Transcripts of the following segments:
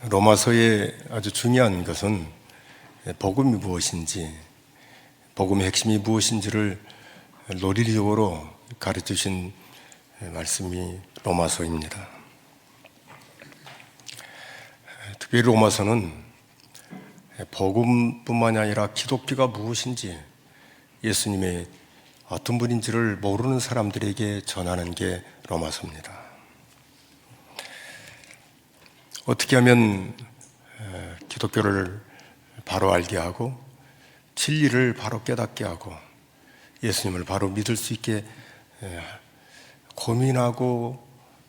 로마서의 아주 중요한 것은 복음이 무엇인지, 복음의 핵심이 무엇인지를 논리적으로 가르쳐 주신 말씀이 로마서입니다. 특별히 로마서는 복음뿐만이 아니라 기독교가 무엇인지, 예수님의 어떤 분인지를 모르는 사람들에게 전하는 게 로마서입니다. 어떻게 하면 기독교를 바로 알게 하고 진리를 바로 깨닫게 하고 예수님을 바로 믿을 수 있게 고민하고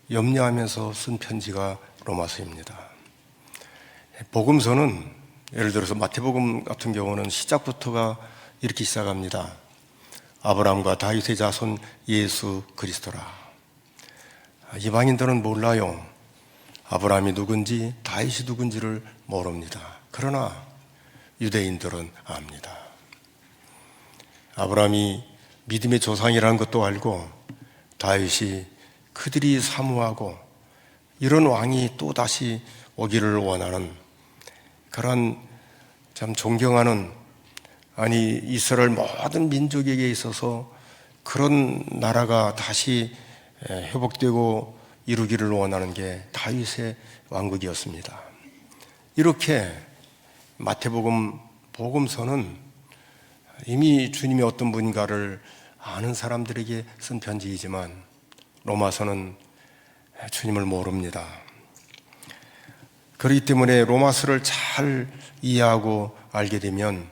염려하면서 쓴 편지가 로마서입니다. 복음서는 예를 들어서 마태복음 같은 경우는 시작부터가 이렇게 시작합니다. 아브라함과 다윗의 자손 예수 그리스도라. 이방인들은 몰라요. 아브라함이 누군지 다윗이 누군지를 모릅니다. 그러나 유대인들은 압니다. 아브라함이 믿음의 조상이라는 것도 알고 다윗이 그들이 사모하고 이런 왕이 또 다시 오기를 원하는 그런 참 존경하는, 아니 이스라엘 모든 민족에게 있어서 그런 나라가 다시 회복되고 이루기를 원하는 게 다윗의 왕국이었습니다. 이렇게 마태복음 복음서는 이미 주님이 어떤 분인가를 아는 사람들에게 쓴 편지이지만 로마서는 주님을 모릅니다. 그렇기 때문에 로마서를 잘 이해하고 알게 되면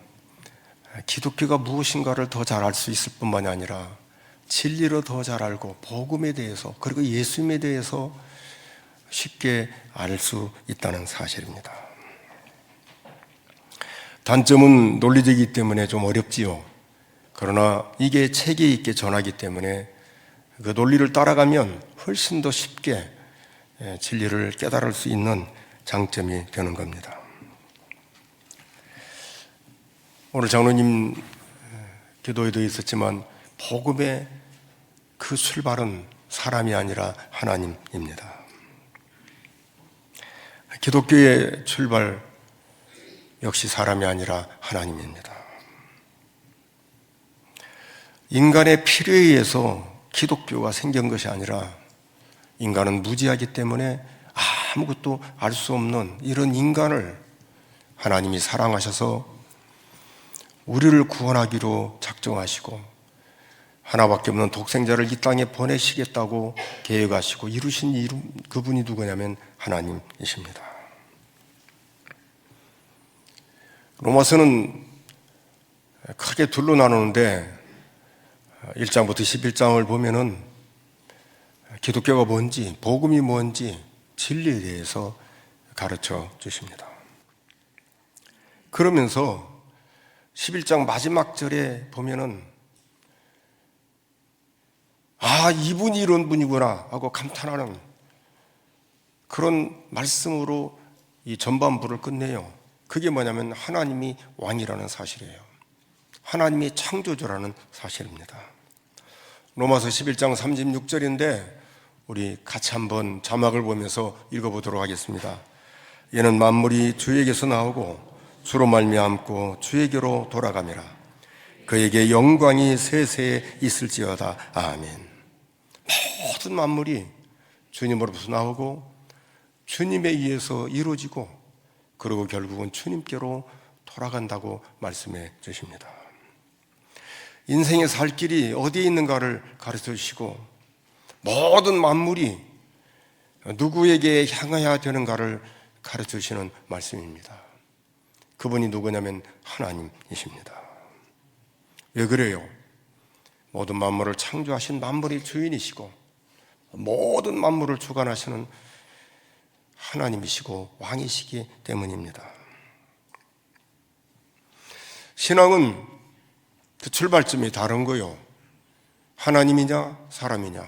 기독교가 무엇인가를 더 잘 알 수 있을 뿐만이 아니라 진리를 더 잘 알고 복음에 대해서 그리고 예수님에 대해서 쉽게 알 수 있다는 사실입니다. 단점은 논리적이기 때문에 좀 어렵지요. 그러나 이게 체계 있게 전하기 때문에 그 논리를 따라가면 훨씬 더 쉽게 진리를 깨달을 수 있는 장점이 되는 겁니다. 오늘 장로님 기도에도 있었지만 복음의 그 출발은 사람이 아니라 하나님입니다. 기독교의 출발 역시 사람이 아니라 하나님입니다. 인간의 필요에 의해서 기독교가 생긴 것이 아니라 인간은 무지하기 때문에 아무것도 알 수 없는 이런 인간을 하나님이 사랑하셔서 우리를 구원하기로 작정하시고 하나밖에 없는 독생자를 이 땅에 보내시겠다고 계획하시고 이루신 그분이 누구냐면 하나님이십니다. 로마서는 크게 둘로 나누는데 1장부터 11장을 보면은 기독교가 뭔지, 복음이 뭔지, 진리에 대해서 가르쳐 주십니다. 그러면서 11장 마지막 절에 보면은 이분이 이런 분이구나 하고 감탄하는 그런 말씀으로 이 전반부를 끝내요. 그게 뭐냐면 하나님이 왕이라는 사실이에요. 하나님이 창조주라는 사실입니다. 로마서 11장 36절인데 우리 같이 한번 자막을 보면서 읽어보도록 하겠습니다. 이는 만물이 주에게서 나오고 주로 말미암고 주에게로 돌아가미라. 그에게 영광이 세세에 있을지어다. 아멘. 모든 만물이 주님으로부터 나오고 주님에 의해서 이루어지고 그리고 결국은 주님께로 돌아간다고 말씀해 주십니다. 인생의 살 길이 어디에 있는가를 가르쳐 주시고 모든 만물이 누구에게 향해야 되는가를 가르쳐 주시는 말씀입니다. 그분이 누구냐면 하나님이십니다. 왜 그래요? 모든 만물을 창조하신 만물의 주인이시고 모든 만물을 주관하시는 하나님이시고 왕이시기 때문입니다. 신앙은 그 출발점이 다른 거요. 하나님이냐 사람이냐.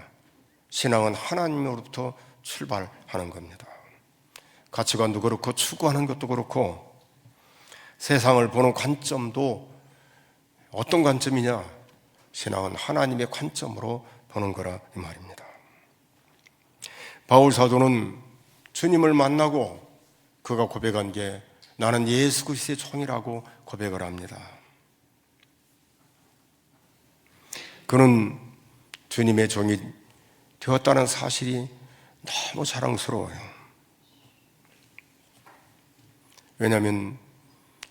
신앙은 하나님으로부터 출발하는 겁니다. 가치관도 그렇고 추구하는 것도 그렇고 세상을 보는 관점도 어떤 관점이냐? 신앙은 하나님의 관점으로 보는 거라 이 말입니다. 바울 사도는 주님을 만나고 그가 고백한 게 나는 예수 그리스도의 종이라고 고백을 합니다. 그는 주님의 종이 되었다는 사실이 너무 자랑스러워요. 왜냐하면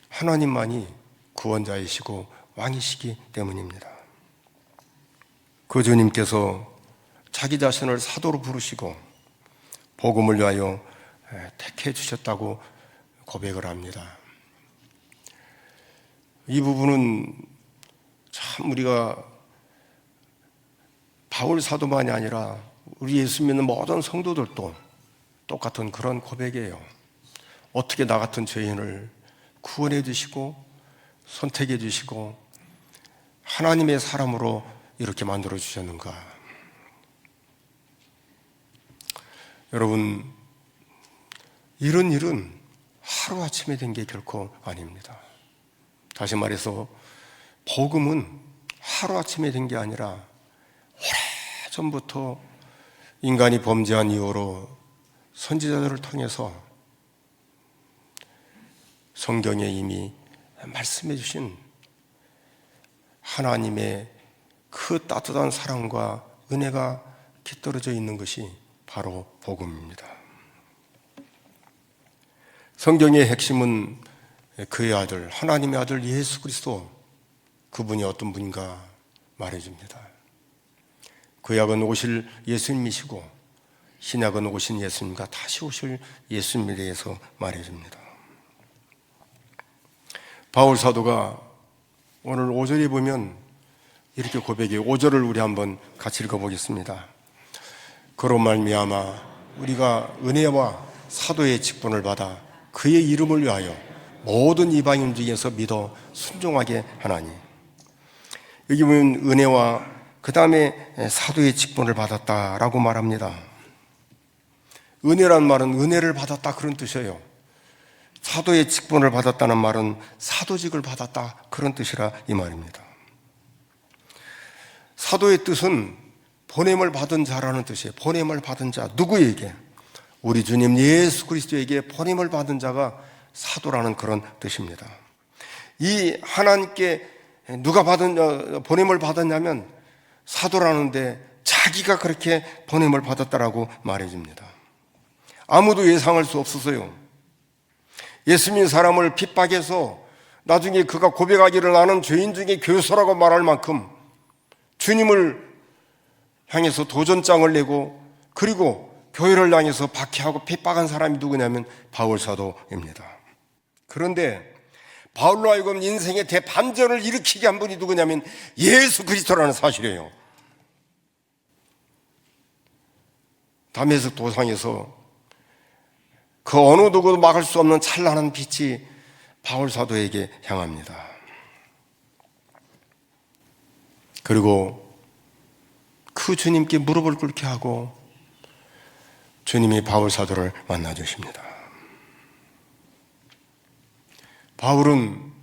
하나님만이 구원자이시고 왕이시기 때문입니다. 그 주님께서 자기 자신을 사도로 부르시고 복음을 위하여 택해 주셨다고 고백을 합니다. 이 부분은 참 우리가 바울 사도만이 아니라 우리 예수 믿는 모든 성도들도 똑같은 그런 고백이에요. 어떻게 나 같은 죄인을 구원해 주시고 선택해 주시고 하나님의 사람으로 이렇게 만들어 주셨는가? 여러분, 이런 일은 하루아침에 된 게 결코 아닙니다. 다시 말해서 복음은 하루아침에 된 게 아니라 오래전부터 인간이 범죄한 이후로 선지자들을 통해서 성경에 이미 말씀해 주신 하나님의 그 따뜻한 사랑과 은혜가 깃들어져 있는 것이 바로 복음입니다. 성경의 핵심은 그의 아들, 하나님의 아들 예수 그리스도, 그분이 어떤 분인가 말해줍니다. 구약은 오실 예수님이시고 신약은 오신 예수님과 다시 오실 예수님에 대해서 말해줍니다. 바울 사도가 오늘 5절에 보면 이렇게 고백해요. 5절을 우리 한번 같이 읽어보겠습니다. 그로 말미암아 우리가 은혜와 사도의 직분을 받아 그의 이름을 위하여 모든 이방인 중에서 믿어 순종하게 하나니. 여기 보면 은혜와 그 다음에 사도의 직분을 받았다라고 말합니다. 은혜란 말은 은혜를 받았다 그런 뜻이에요. 사도의 직분을 받았다는 말은 사도직을 받았다 그런 뜻이라 이 말입니다. 사도의 뜻은 보냄을 받은 자라는 뜻이에요. 보냄을 받은 자, 누구에게? 우리 주님 예수 그리스도에게 보냄을 받은 자가 사도라는 그런 뜻입니다. 이 하나님께 누가 보냄을 받았냐면 사도라는데 자기가 그렇게 보냄을 받았다라고 말해줍니다. 아무도 예상할 수 없었어요. 예수 믿는 사람을 핍박해서 나중에 그가 고백하기를 나는 죄인 중에 교수라고 말할 만큼 주님을 향해서 도전장을 내고 그리고 교회를 향해서 박해하고 핍박한 사람이 누구냐면 바울 사도입니다. 그런데 바울로 하여금 인생의 대반전을 일으키게 한 분이 누구냐면 예수 그리스도라는 사실이에요. 다메섹 도상에서 그 어느 누구도 막을 수 없는 찬란한 빛이 바울 사도에게 향합니다. 그리고 그 주님께 무릎을 꿇게 하고 주님이 바울 사도를 만나 주십니다. 바울은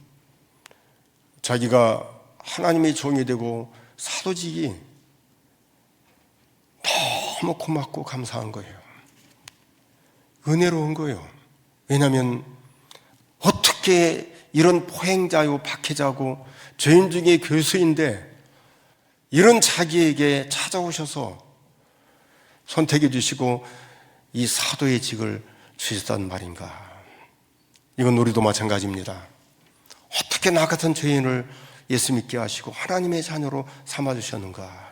자기가 하나님의 종이 되고 사도직이 너무 고맙고 감사한 거예요. 은혜로운 거예요. 왜냐하면 어떻게 이런 포행자요 박해자고 죄인 중에 교수인데 이런 자기에게 찾아오셔서 선택해 주시고 이 사도의 직을 주셨단 말인가. 이건 우리도 마찬가지입니다. 어떻게 나 같은 죄인을 예수 믿게 하시고 하나님의 자녀로 삼아주셨는가.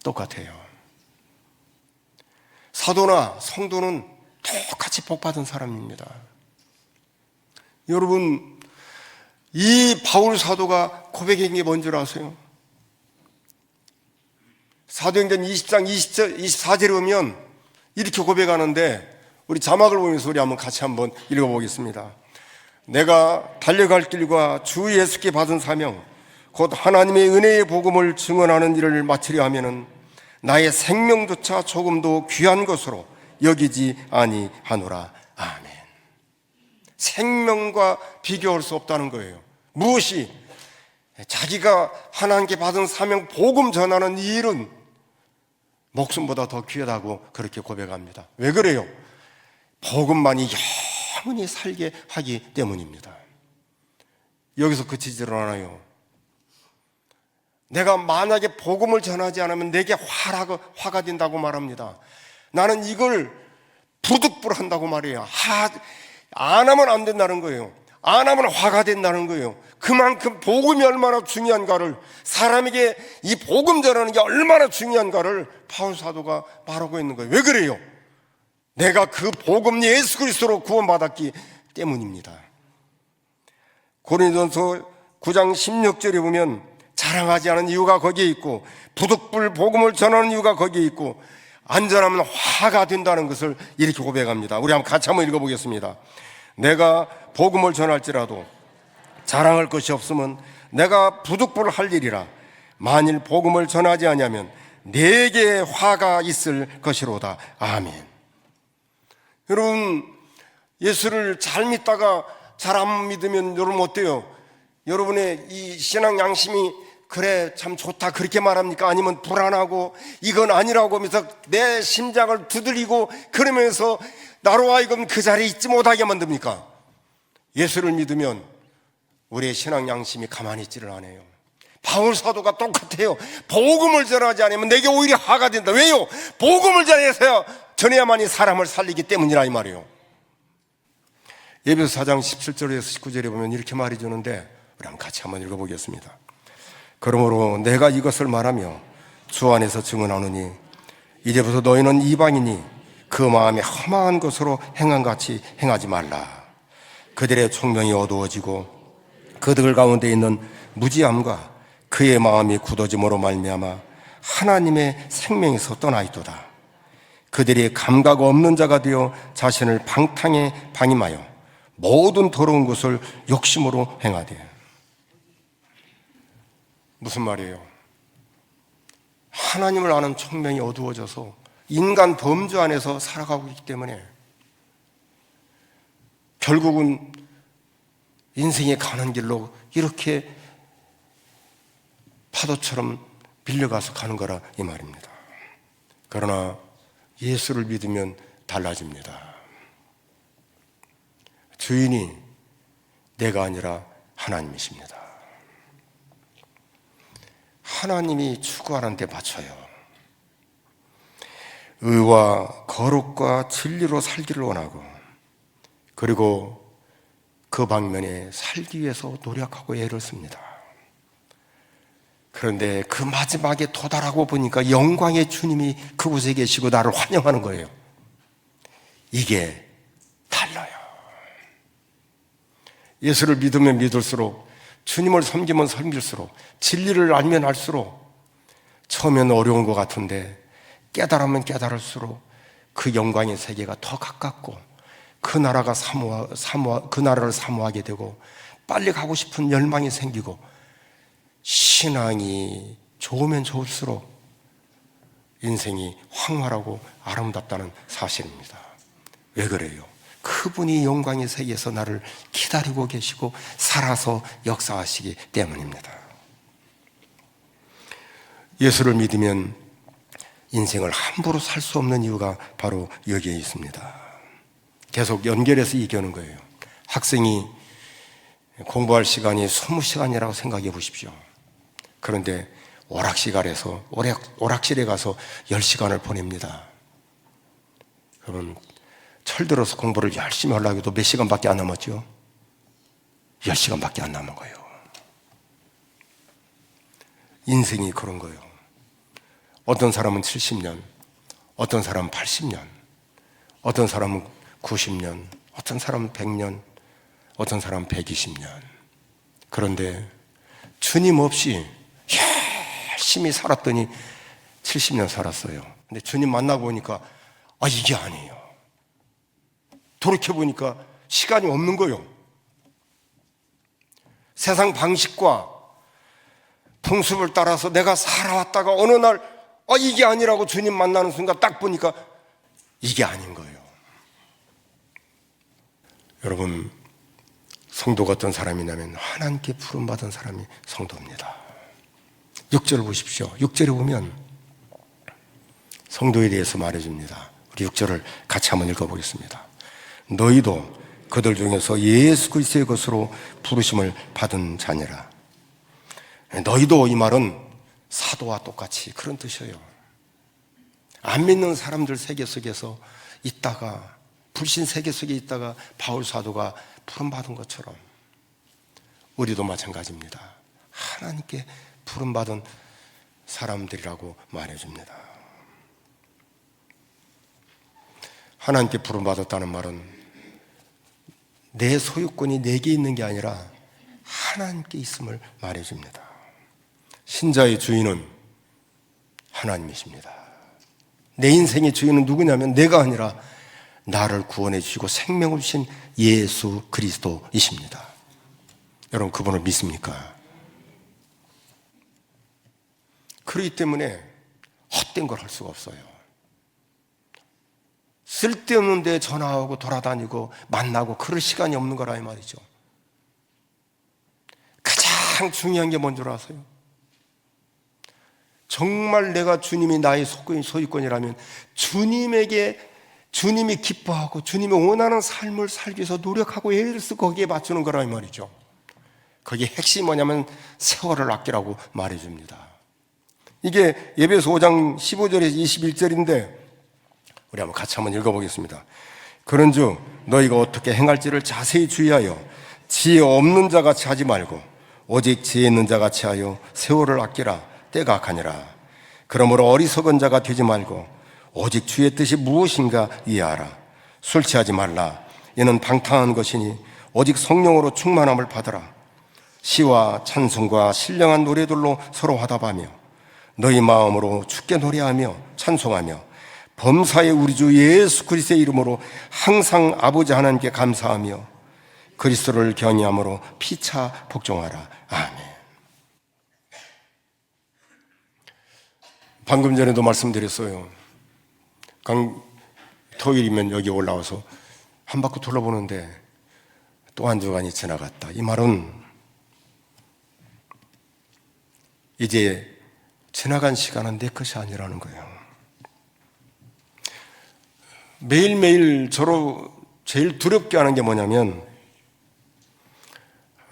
똑같아요. 사도나 성도는 똑같이 복받은 사람입니다. 여러분, 이 바울 사도가 고백한 게 뭔 줄 아세요? 사도행전 20장 24절에 보면 이렇게 고백하는데 우리 자막을 보면서 우리 한번 같이 한번 읽어보겠습니다. 내가 달려갈 길과 주 예수께 받은 사명 곧 하나님의 은혜의 복음을 증언하는 일을 마치려 하면은 나의 생명조차 조금도 귀한 것으로 여기지 아니하노라. 아멘. 생명과 비교할 수 없다는 거예요. 무엇이? 자기가 하나님께 받은 사명 복음 전하는 이 일은 목숨보다 더 귀하다고 그렇게 고백합니다. 왜 그래요? 복음만이 영원히 살게 하기 때문입니다. 여기서 그치지를 않아요. 내가 만약에 복음을 전하지 않으면 내게 화가 된다고 말합니다. 나는 이걸 부득불한다고 말해요. 안 하면 안 된다는 거예요. 안 하면 화가 된다는 거예요. 그만큼 복음이 얼마나 중요한가를, 사람에게 이 복음 전하는 게 얼마나 중요한가를 바울 사도가 말하고 있는 거예요. 왜 그래요? 내가 그 복음 예수 그리스도로 구원받았기 때문입니다. 고린도전서 9장 16절에 보면 자랑하지 않은 이유가 거기에 있고, 부득불 복음을 전하는 이유가 거기에 있고, 안전하면 화가 된다는 것을 이렇게 고백합니다. 우리 같이 한번 읽어보겠습니다. 내가 복음을 전할지라도 자랑할 것이 없으면 내가 부득불할 일이라. 만일 복음을 전하지 않으면 내게 화가 있을 것이로다. 아멘. 여러분, 예수를 잘 믿다가 잘 안 믿으면 여러분 어때요? 여러분의 이 신앙 양심이 그래 참 좋다 그렇게 말합니까? 아니면 불안하고 이건 아니라고 하면서 내 심장을 두드리고 그러면서 나로 하여금 그 자리에 있지 못하게 만듭니까? 예수를 믿으면 우리의 신앙 양심이 가만히 있지를 않아요. 바울 사도가 똑같아요. 복음을 전하지 않으면 내게 오히려 화가 된다. 왜요? 복음을 전해야만이 사람을 살리기 때문이라 이 말이에요. 에베소 4장 17절에서 19절에 보면 이렇게 말해 주는데 우리 한번 같이 한번 읽어보겠습니다. 그러므로 내가 이것을 말하며 주 안에서 증언하노니 이제부터 너희는 이방인이 그 마음에 험한 것으로 행함같이 행하지 말라. 그들의 총명이 어두워지고 그들 가운데 있는 무지함과 그의 마음이 굳어짐으로 말미암아 하나님의 생명에서 떠나 있도다. 그들이 감각 없는 자가 되어 자신을 방탕에 방임하여 모든 더러운 것을 욕심으로 행하되. 무슨 말이에요? 하나님을 아는 총명이 어두워져서 인간 범주 안에서 살아가고 있기 때문에 결국은 인생이 가는 길로 이렇게 파도처럼 밀려가서 가는 거라 이 말입니다. 그러나 예수를 믿으면 달라집니다. 주인이 내가 아니라 하나님이십니다. 하나님이 추구하는 데 맞춰요. 의와 거룩과 진리로 살기를 원하고, 그리고 그 방면에 살기 위해서 노력하고 애를 씁니다. 그런데 그 마지막에 도달하고 보니까 영광의 주님이 그곳에 계시고 나를 환영하는 거예요. 이게 달라요. 예수를 믿으면 믿을수록, 주님을 섬기면 섬길수록, 진리를 알면 알수록, 처음엔 어려운 것 같은데 깨달으면 깨달을수록 그 영광의 세계가 더 가깝고 그 나라가 그 나라를 사모하게 되고 빨리 가고 싶은 열망이 생기고, 신앙이 좋으면 좋을수록 인생이 황홀하고 아름답다는 사실입니다. 왜 그래요? 그분이 영광의 세계에서 나를 기다리고 계시고 살아서 역사하시기 때문입니다. 예수를 믿으면 인생을 함부로 살 수 없는 이유가 바로 여기에 있습니다. 계속 연결해서 얘기하는 거예요. 학생이 공부할 시간이 20시간이라고 생각해 보십시오. 그런데 오락실에 가서 10시간을 보냅니다. 그러면 철들어서 공부를 열심히 하려고 해도 몇 시간밖에 안 남았죠? 10시간밖에 안 남은 거예요. 인생이 그런 거예요. 어떤 사람은 70년, 어떤 사람은 80년, 어떤 사람은 90년, 어떤 사람은 100년, 어떤 사람은 120년. 그런데 주님 없이 열심히 살았더니 70년 살았어요. 근데 주님 만나고 보니까 이게 아니에요. 돌이켜보니까 시간이 없는 거예요. 세상 방식과 풍습을 따라서 내가 살아왔다가 어느 날 이게 아니라고 주님 만나는 순간 딱 보니까 이게 아닌 거예요. 여러분, 성도가 어떤 사람이냐면 하나님께 부름받은 사람이 성도입니다. 6절 보십시오. 6절에 보면 성도에 대해서 말해줍니다. 우리 6절을 같이 한번 읽어보겠습니다. 너희도 그들 중에서 예수 그리스도의 것으로 부르심을 받은 자니라. 너희도, 이 말은 사도와 똑같이 그런 뜻이에요. 안 믿는 사람들 세계 속에서 있다가, 불신 세계 속에 있다가 바울 사도가 부름받은 것처럼 우리도 마찬가지입니다. 하나님께 부름받은 사람들이라고 말해줍니다. 하나님께 부름받았다는 말은 내 소유권이 내게 있는 게 아니라 하나님께 있음을 말해줍니다. 신자의 주인은 하나님이십니다. 내 인생의 주인은 누구냐면 내가 아니라 나를 구원해 주시고 생명을 주신 예수 그리스도이십니다. 여러분, 그분을 믿습니까? 그렇기 때문에 헛된 걸 할 수가 없어요. 쓸데없는 데 전화하고 돌아다니고 만나고 그럴 시간이 없는 거라 이 말이죠. 가장 중요한 게 뭔 줄 아세요? 정말 내가 주님이 나의 소유권이라면 주님이 기뻐하고 주님이 원하는 삶을 살기 위해서 노력하고 애를 쓰고 거기에 맞추는 거라 이 말이죠. 거기에 핵심이 뭐냐면 세월을 아끼라고 말해줍니다. 이게 에베소 5장 15절에서 21절인데 우리 한번 같이 한번 읽어보겠습니다. 그런즉 너희가 어떻게 행할지를 자세히 주의하여 지혜 없는 자같이 하지 말고 오직 지혜 있는 자같이 하여 세월을 아끼라. 때가 악하니라. 그러므로 어리석은 자가 되지 말고 오직 주의 뜻이 무엇인가 이해하라. 술 취하지 말라. 이는 방탕한 것이니 오직 성령으로 충만함을 받으라. 시와 찬송과 신령한 노래들로 서로 화답하며 너희 마음으로 주께 노래하며 찬송하며 범사의 우리 주 예수 그리스도의 이름으로 항상 아버지 하나님께 감사하며 그리스도를 경외함으로 피차 복종하라. 아멘. 방금 전에도 말씀드렸어요. 토요일이면 여기 올라와서 한 바퀴 돌아보는데 또 한 주간이 지나갔다. 이 말은 이제 지나간 시간은 내 것이 아니라는 거예요. 매일매일 저로 제일 두렵게 하는 게 뭐냐면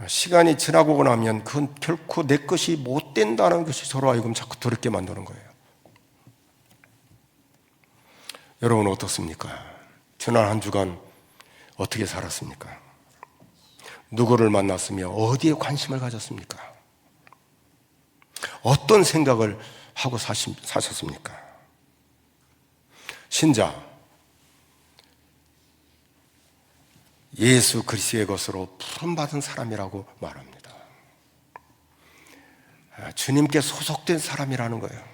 시간이 지나고 나면 그건 결코 내 것이 못 된다는 것이 저로 하여금 자꾸 두렵게 만드는 거예요. 여러분은 어떻습니까? 지난 한 주간 어떻게 살았습니까? 누구를 만났으며 어디에 관심을 가졌습니까? 어떤 생각을 하고 사셨습니까? 신자, 예수 그리스도의 것으로 부름받은 사람이라고 말합니다. 주님께 소속된 사람이라는 거예요.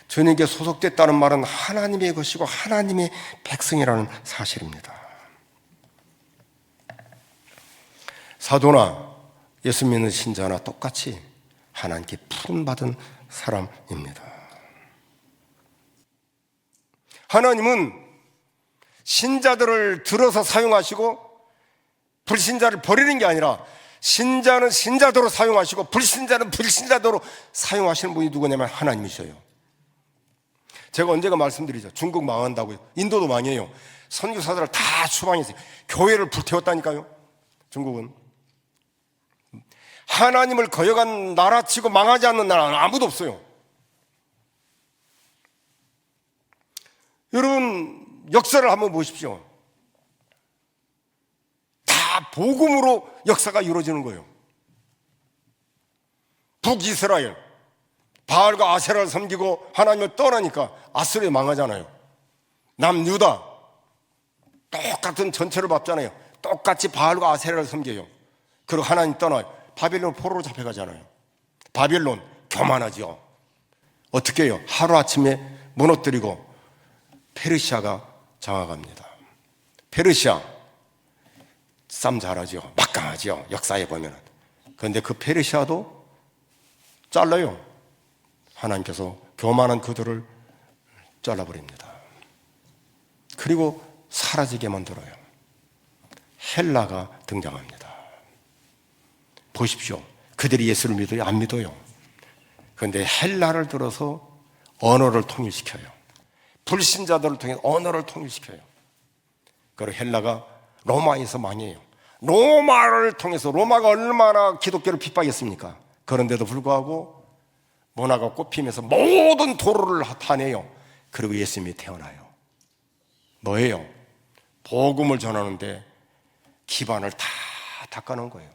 주님께 소속됐다는 말은 하나님의 것이고 하나님의 백성이라는 사실입니다. 사도나 예수 믿는 신자나 똑같이 하나님께 부름받은 사람입니다. 하나님은 신자들을 들어서 사용하시고 불신자를 버리는 게 아니라 신자는 신자도로 사용하시고 불신자는 불신자도로 사용하시는 분이 누구냐면 하나님이셔요. 제가 언제가 말씀드리죠. 중국 망한다고요. 인도도 망해요. 선교사들을 다 추방했어요. 교회를 불태웠다니까요. 중국은. 하나님을 거역한 나라치고 망하지 않는 나라는 아무도 없어요. 여러분, 역사를 한번 보십시오. 다 복음으로 역사가 이루어지는 거예요. 북이스라엘, 바알과 아세라를 섬기고 하나님을 떠나니까 아스르에 망하잖아요. 남유다, 똑같은 전체를 밟잖아요. 똑같이 바알과 아세라를 섬겨요. 그리고 하나님 떠나요. 바벨론 포로로 잡혀가잖아요. 바벨론 교만하죠. 어떻게 해요? 하루아침에 무너뜨리고 페르시아가 장악합니다. 페르시아 싸움 잘하죠. 막강하죠. 역사에 보면. 그런데 그 페르시아도 잘라요. 하나님께서 교만한 그들을 잘라버립니다. 그리고 사라지게 만들어요. 헬라가 등장합니다. 보십시오. 그들이 예수를 믿어요? 안 믿어요. 그런데 헬라를 들어서 언어를 통일시켜요. 불신자들을 통해 언어를 통일시켜요. 그리고 헬라가 로마에서 망해요. 로마를 통해서, 로마가 얼마나 기독교를 핍박했습니까? 그런데도 불구하고 문화가 꽃피면서 모든 도로를 타내요. 그리고 예수님이 태어나요. 뭐예요? 복음을 전하는데 기반을 다 닦아놓은 거예요.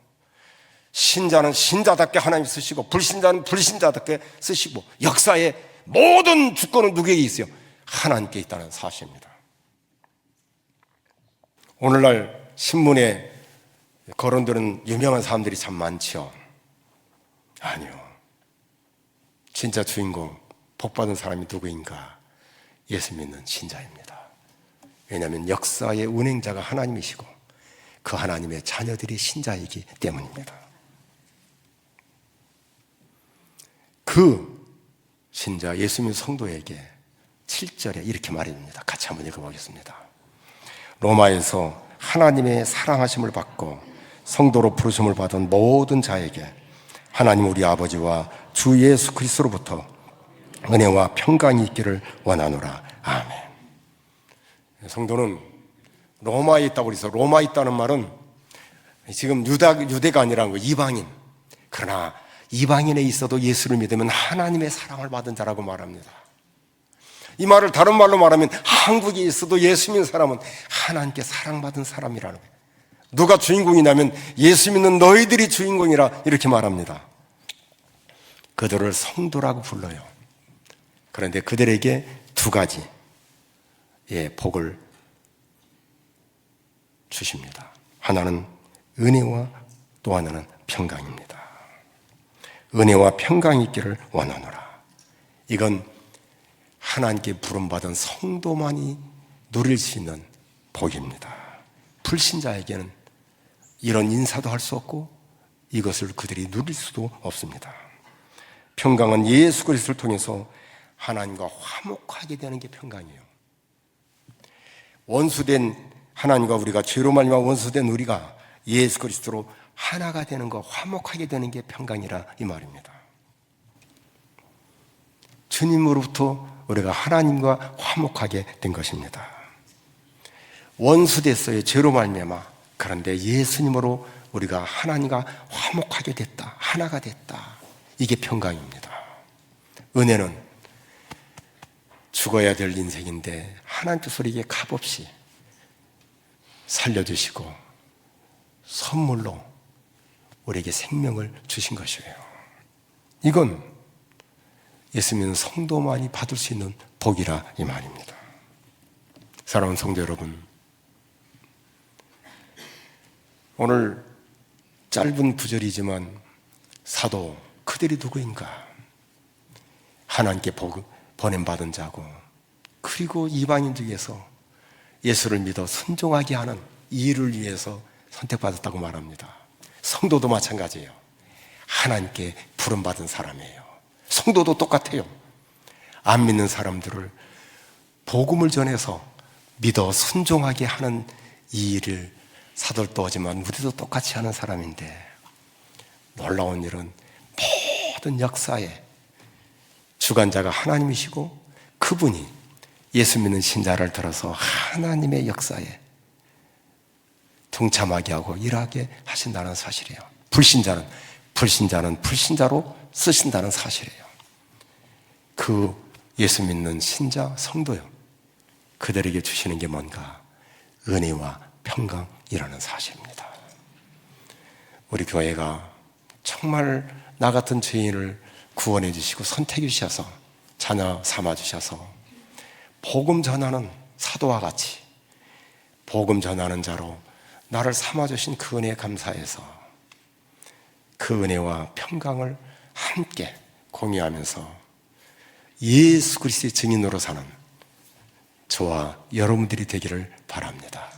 신자는 신자답게 하나님 쓰시고, 불신자는 불신자답게 쓰시고, 역사의 모든 주권은 누구에게 있어요? 하나님께 있다는 사실입니다. 오늘날 신문에 거론되는 유명한 사람들이 참 많죠. 아니요. 진짜 주인공, 복받은 사람이 누구인가? 예수 믿는 신자입니다. 왜냐하면 역사의 운행자가 하나님이시고 그 하나님의 자녀들이 신자이기 때문입니다. 그 신자 예수 믿는 성도에게 7절에 이렇게 말입니다. 같이 한번 읽어보겠습니다. 로마에서 하나님의 사랑하심을 받고 성도로 부르심을 받은 모든 자에게 하나님 우리 아버지와 주 예수 그리스도로부터 은혜와 평강이 있기를 원하노라. 아멘. 성도는 로마에 있다고 그래서, 로마에 있다는 말은 지금 유대가 아니라는 거예요. 이방인. 그러나 이방인에 있어도 예수를 믿으면 하나님의 사랑을 받은 자라고 말합니다. 이 말을 다른 말로 말하면 한국에 있어도 예수 믿는 사람은 하나님께 사랑받은 사람이라는 거예요. 누가 주인공이냐면 예수 믿는 너희들이 주인공이라 이렇게 말합니다. 그들을 성도라고 불러요. 그런데 그들에게 두 가지의 복을 주십니다. 하나는 은혜와 또 하나는 평강입니다. 은혜와 평강이 있기를 원하노라. 이건 하나님께 부름받은 성도만이 누릴 수 있는 복입니다. 불신자에게는 이런 인사도 할 수 없고 이것을 그들이 누릴 수도 없습니다. 평강은 예수 그리스도를 통해서 하나님과 화목하게 되는 게 평강이에요. 원수된 하나님과 우리가, 죄로 말미암아 원수된 우리가 예수 그리스도로 하나가 되는 거, 화목하게 되는 게 평강이라 이 말입니다. 주님으로부터 우리가 하나님과 화목하게 된 것입니다. 원수됐어요. 죄로 말미암아. 그런데 예수님으로 우리가 하나님과 화목하게 됐다. 하나가 됐다. 이게 평강입니다. 은혜는 죽어야 될 인생인데 하나님께서 우리에게 값없이 살려주시고 선물로 우리에게 생명을 주신 것이에요. 이건 예수 믿는 성도만이 받을 수 있는 복이라 이 말입니다. 사랑하는 성도 여러분, 오늘 짧은 구절이지만 사도 그들이 누구인가? 하나님께 보냄받은 자고, 그리고 이방인 중에서 예수를 믿어 순종하게 하는 이 일을 위해서 선택받았다고 말합니다. 성도도 마찬가지예요. 하나님께 부름받은 사람이에요. 성도도 똑같아요. 안 믿는 사람들을 복음을 전해서 믿어 순종하게 하는 이 일을 사도도 하지만 우리도 똑같이 하는 사람인데, 놀라운 일은 모든 역사에 주관자가 하나님이시고 그분이 예수 믿는 신자를 들어서 하나님의 역사에 동참하게 하고 일하게 하신다는 사실이에요. 불신자는 불신자로 쓰신다는 사실이에요. 그 예수 믿는 신자, 성도요, 그들에게 주시는 게 뭔가? 은혜와 평강이라는 사실입니다. 우리 교회가 정말 나 같은 죄인을 구원해 주시고 선택해 주셔서 자녀 삼아 주셔서 복음 전하는 사도와 같이 복음 전하는 자로 나를 삼아 주신 그 은혜에 감사해서 그 은혜와 평강을 함께 공유하면서 예수 그리스도의 증인으로 사는 저와 여러분들이 되기를 바랍니다.